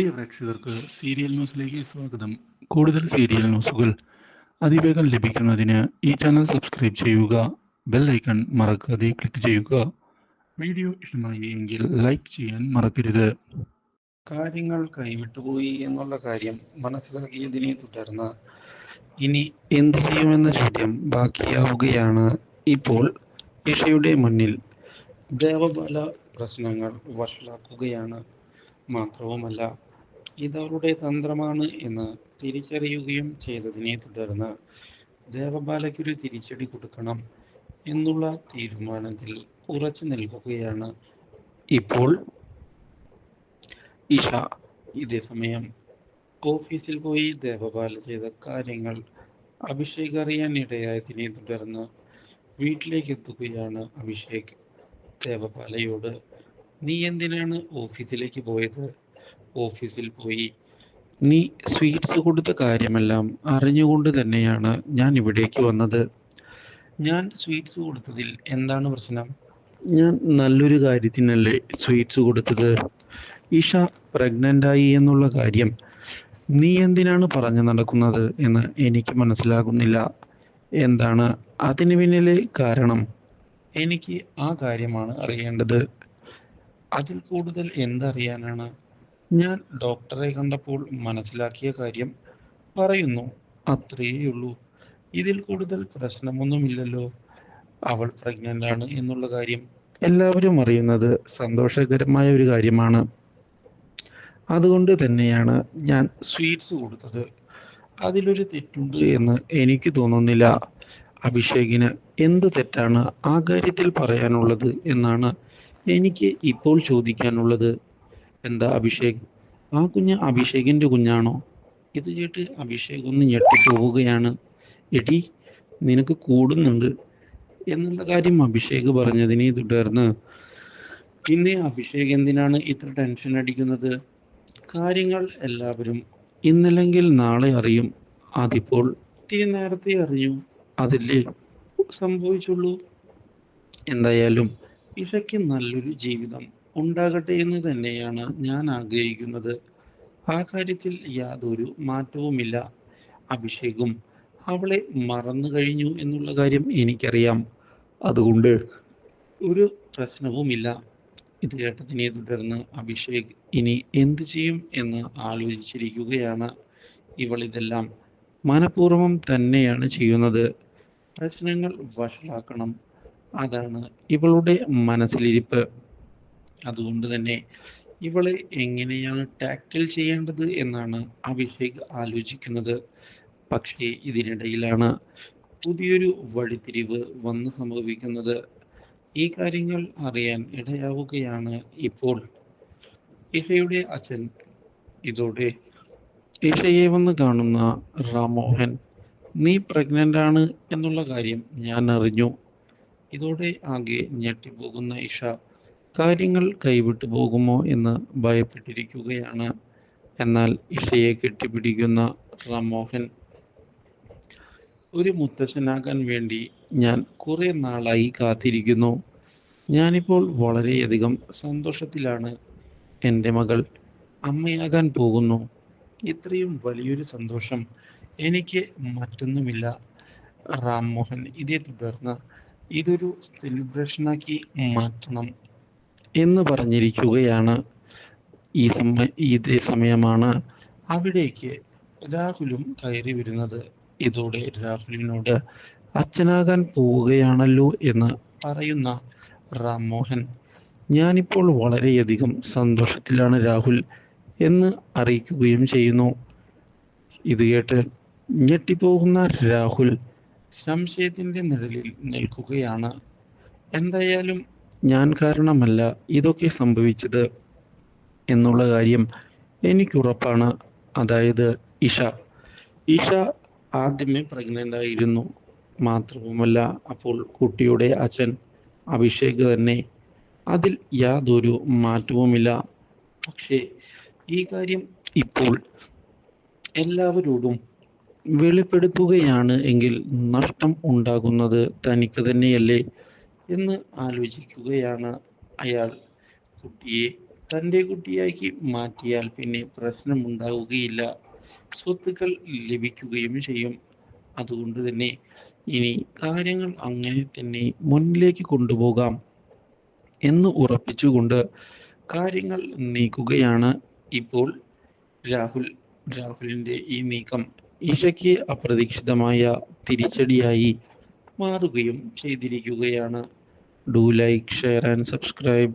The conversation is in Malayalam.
പ്രിയ പ്രേക്ഷകർക്ക് സീരിയൽ ന്യൂസിലേക്ക് സ്വാഗതം. കൂടുതൽ സീരിയൽ ന്യൂസുകൾ അതിവേഗം ലഭിക്കുന്നതിന് ഈ ചാനൽ സബ്സ്ക്രൈബ് ചെയ്യുക. ബെൽ ഐക്കൺ മറക്കാതെ ക്ലിക്ക് ചെയ്യുക. വീഡിയോ ഇഷ്ടമായി എങ്കിൽ ലൈക്ക് ചെയ്യാൻ മറക്കരുത്. കാര്യങ്ങൾ കൈവിട്ടുപോയി എന്നുള്ള കാര്യം മനസ്സിലാക്കിയതിനെ തുടർന്ന് ഇനി എന്ത് ചെയ്യുമെന്ന ചോദ്യം ബാക്കിയാവുകയാണ്. ഇപ്പോൾ ഇഷയുടെ മുന്നിൽ ദേവബാല പ്രശ്നങ്ങൾ വഷളാക്കുകയാണ്. മാത്രവുമല്ല, ഇതവരുടെ തന്ത്രമാണ് എന്ന് തിരിച്ചറിയുകയും ചെയ്തതിനെ തുടർന്ന് ദേവബാലയ്ക്കൊരു തിരിച്ചടി കൊടുക്കണം എന്നുള്ള തീരുമാനത്തിൽ ഉറച്ചു നിൽക്കുകയാണ് ഇപ്പോൾ ഇഷ. ഇതേസമയം ഓഫീസിൽ പോയി ദേവബാല ചെയ്ത കാര്യങ്ങൾ അഭിഷേക് അറിയാൻ ഇടയായതിനെ തുടർന്ന് വീട്ടിലേക്ക് എത്തുകയാണ് അഭിഷേക്. ദേവബാലയോട്, നീ എന്തിനാണ് ഓഫീസിലേക്ക് പോയത്? ഓഫീസിൽ പോയി നീ സ്വീറ്റ്സ് കൊടുത്ത കാര്യമെല്ലാം അറിഞ്ഞുകൊണ്ട് തന്നെയാണ് ഞാൻ ഇവിടേക്ക് വന്നത്. ഞാൻ സ്വീറ്റ്സ് കൊടുത്തതിൽ എന്താണ് പ്രശ്നം? ഞാൻ നല്ലൊരു കാര്യത്തിനല്ലേ സ്വീറ്റ്സ് കൊടുത്തത്. ഇഷ പ്രഗ്നന്റ് ആയി എന്നുള്ള കാര്യം നീ എന്തിനാണ് പറഞ്ഞു നടക്കുന്നത് എന്ന് എനിക്ക് മനസ്സിലാകുന്നില്ല. എന്താണ് അതിന് പിന്നിലെ കാരണം? എനിക്ക് ആ കാര്യമാണ് അറിയേണ്ടത്. അതിൽ കൂടുതൽ എന്തറിയാനാണ്? ഞാൻ ഡോക്ടറെ കണ്ടപ്പോൾ മനസ്സിലാക്കിയ കാര്യം പറയുന്നു, അത്രയേയുള്ളൂ. ഇതിൽ കൂടുതൽ പ്രശ്നമൊന്നുമില്ലല്ലോ. അവൾ പ്രഗ്നന്റ് ആണ് എന്നുള്ള കാര്യം എല്ലാവരും അറിയുന്നത് സന്തോഷകരമായ ഒരു കാര്യമാണ്. അതുകൊണ്ട് തന്നെയാണ് ഞാൻ സ്വീറ്റ്സ് കൊടുത്തത്. അതിലൊരു തെറ്റുണ്ട് എന്ന് എനിക്ക് തോന്നുന്നില്ല. അഭിഷേകിന് എന്ത് തെറ്റാണ് ആ കാര്യത്തിൽ പറയാനുള്ളത് എന്നാണ് എനിക്ക് ഇപ്പോൾ ചോദിക്കാനുള്ളത്. എന്താ അഭിഷേക്, ആ കുഞ്ഞ് അഭിഷേകിന്റെ കുഞ്ഞാണോ? ഇത് കേട്ട് അഭിഷേക് ഒന്ന് ഞെട്ടിപ്പോവുകയാണ്. എടി, നിനക്ക് കൂടുന്നുണ്ട് എന്നുള്ള കാര്യം അഭിഷേക് പറഞ്ഞതിനെ തുടർന്ന് പിന്നെ അഭിഷേക് എന്തിനാണ് ഇത്ര ടെൻഷൻ അടിക്കുന്നത്? കാര്യങ്ങൾ എല്ലാവരും ഇന്നല്ലെങ്കിൽ നാളെ അറിയും. അതിപ്പോൾ ഇത്തിരി നേരത്തെ അറിഞ്ഞു, അതല്ലേ സംഭവിച്ചുള്ളൂ. എന്തായാലും ഇഷയ്ക്ക് നല്ലൊരു ജീവിതം ഉണ്ടാകട്ടെ എന്ന് തന്നെയാണ് ഞാൻ ആഗ്രഹിക്കുന്നത്. ആ കാര്യത്തിൽ യാതൊരു മാറ്റവുമില്ല. അഭിഷേകും അവളെ മറന്നു കഴിഞ്ഞു എന്നുള്ള കാര്യം എനിക്കറിയാം. അതുകൊണ്ട് ഒരു പ്രശ്നവുമില്ല. ഇത് കേട്ടതിനെ തുടർന്ന് അഭിഷേക് ഇനി എന്തു ചെയ്യും എന്ന് ആലോചിച്ചിരിക്കുകയാണ്. ഇവൾ ഇതെല്ലാം മനഃപൂർവ്വം തന്നെയാണ് ചെയ്യുന്നത്. പ്രശ്നങ്ങൾ വഷളാക്കണം, അതാണ് ഇവളുടെ മനസ്സിലിരിപ്പ്. അതുകൊണ്ട് തന്നെ ഇവളെ എങ്ങനെയാണ് ടാക്കിൾ ചെയ്യേണ്ടത് എന്നാണ് അഭിഷേക് ആലോചിക്കുന്നത്. പക്ഷേ ഇതിനിടയിലാണ് പുതിയൊരു വഴിത്തിരിവ് വന്ന് സംഭവിക്കുന്നത്. ഈ കാര്യങ്ങൾ അറിയാൻ ഇടയാവുകയാണ് ഇപ്പോൾ ഇഷയുടെ അച്ഛൻ. ഇതോടെ ഇഷയെ വന്ന് കാണുന്ന റാംമോഹൻ, നീ പ്രഗ്നന്റ് ആണ് എന്നുള്ള കാര്യം ഞാൻ അറിഞ്ഞു. ഇതോടെ ആകെ ഞെട്ടിപ്പോകുന്ന ഇഷ കാര്യങ്ങൾ കൈവിട്ടു പോകുമോ എന്ന് ഭയപ്പെട്ടിരിക്കുകയാണ്. എന്നാൽ ഇഷയെ കെട്ടിപ്പിടിക്കുന്ന റാംമോഹൻ, ഒരു മുത്തശ്ശനാകാൻ വേണ്ടി ഞാൻ കുറെ നാളായി കാത്തിരിക്കുന്നു. ഞാനിപ്പോൾ വളരെയധികം സന്തോഷത്തിലാണ്. എൻ്റെ മകൾ അമ്മയാകാൻ പോകുന്നു. ഇത്രയും വലിയൊരു സന്തോഷം എനിക്ക് മറ്റൊന്നുമില്ല. റാംമോഹൻ ഇതേ തുടർന്ന് ഇതൊരു സെലിബ്രേഷനാക്കി മാറ്റണം എന്ന് പറഞ്ഞിരിക്കുകയാണ്. ഇതേ സമയമാണ് അവിടേക്ക് രാഹുലും കയറി വരുന്നത്. ഇതോടെ രാഹുലിനോട് അച്ഛനാകാൻ പോവുകയാണല്ലോ എന്ന് പറയുന്ന റാംമോഹൻ, ഞാനിപ്പോൾ വളരെയധികം സന്തോഷത്തിലാണ് രാഹുൽ എന്ന് അറിയിക്കുകയും ചെയ്യുന്നു. ഇത് കേട്ട് ഞെട്ടിപ്പോകുന്ന രാഹുൽ സംശയത്തിന്റെ നിഴലിൽ നിൽക്കുകയാണ്. എന്തായാലും ഞാൻ കാരണമല്ല ഇതൊക്കെ സംഭവിച്ചത് എന്നുള്ള കാര്യം എനിക്കുറപ്പാണ്. അതായത് ഇഷ ഇഷ ആദ്യമേ പ്രഗ്നന്റ് ആയിരുന്നു. മാത്രവുമല്ല, അപ്പോൾ കുട്ടിയുടെ അച്ഛൻ അഭിഷേക് തന്നെ. അതിൽ യാതൊരു മാറ്റവുമില്ല. പക്ഷേ ഈ കാര്യം ഇപ്പോൾ എല്ലാവരോടും വെളിപ്പെടുത്തുകയാണ് എങ്കിൽ നഷ്ടം ഉണ്ടാകുന്നത് തനിക്ക് തന്നെയല്ലേ എന്ന് ആലോചിക്കുകയാണ് അയാൾ. കുട്ടിയെ തൻ്റെ കുട്ടിയാക്കി മാറ്റിയാൽ പിന്നെ പ്രശ്നമുണ്ടാവുകയില്ല, സ്വത്തുക്കൾ ലഭിക്കുകയും ചെയ്യും. അതുകൊണ്ട് തന്നെ ഇനി കാര്യങ്ങൾ അങ്ങനെ തന്നെ മുന്നിലേക്ക് കൊണ്ടുപോകാം എന്ന് ഉറപ്പിച്ചുകൊണ്ട് കാര്യങ്ങൾ നീക്കുകയാണ് ഇപ്പോൾ രാഹുൽ. രാഹുലിൻ്റെ ഈ നീക്കം ഇഷയ്ക്ക് അപ്രതീക്ഷിതമായ തിരിച്ചടിയായി മാറുകയും ചെയ്തിരിക്കുകയാണ്. Do like, share and subscribe.